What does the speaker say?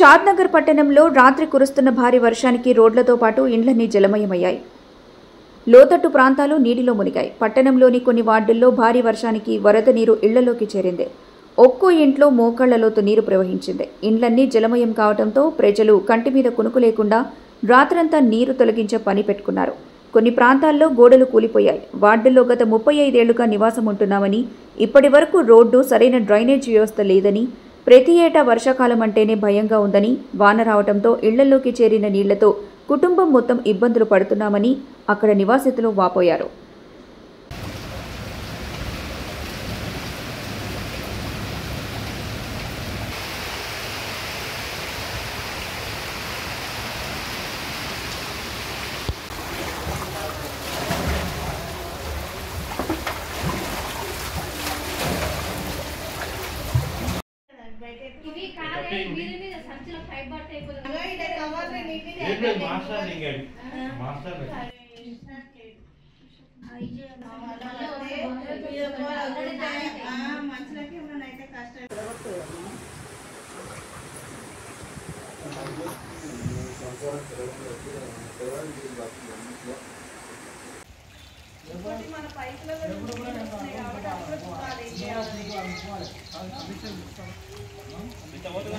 షాద్నగర్ పట్టణంలో రాత్రి కురుస్తున్న భారీ వర్షానికి రోడ్లతో పాటు ఇండ్లన్నీ జలమయమయ్యాయి. లోతట్టు ప్రాంతాలు నీటిలో మునిగాయి. పట్టణంలోని కొన్ని వార్డుల్లో భారీ వర్షానికి వరద నీరు ఇళ్లలోకి చేరింది. ఒక్కో ఇంట్లో మోకాళ్ల లోతు నీరు ప్రవహించింది. ఇండ్లన్నీ జలమయం కావడంతో ప్రజలు కంటి మీద కునుకు లేకుండా రాత్రంతా నీరు తొలగించే పని పెట్టుకున్నారు. కొన్ని ప్రాంతాల్లో గోడలు కూలిపోయాయి. వార్డుల్లో గత 35 ఏళ్లుగా నివాసం ఉంటున్నామని, ఇప్పటి వరకు రోడ్డు, సరైన డ్రైనేజ్ వ్యవస్థ లేదని, ప్రతి ఏటా వర్షాకాలం అంటేనే భయంగా ఉందని, వాన రావడంతో ఇళ్లలోకి చేరిన నీళ్లతో కుటుంబం మొత్తం ఇబ్బందులు పడుతున్నామని అక్కడ నివాసితులు వాపోయారు. ఇవి కాదే వీరి మీద సంచల ఫైబర్ టైప్ ఇలా కవర్ నీటి మాస్టర్ లింగడి మాస్టర్ మనుషులకి ఉన్నైతే కష్టం మన పైపులో కాబట్టి అప్పుడు చూడాలి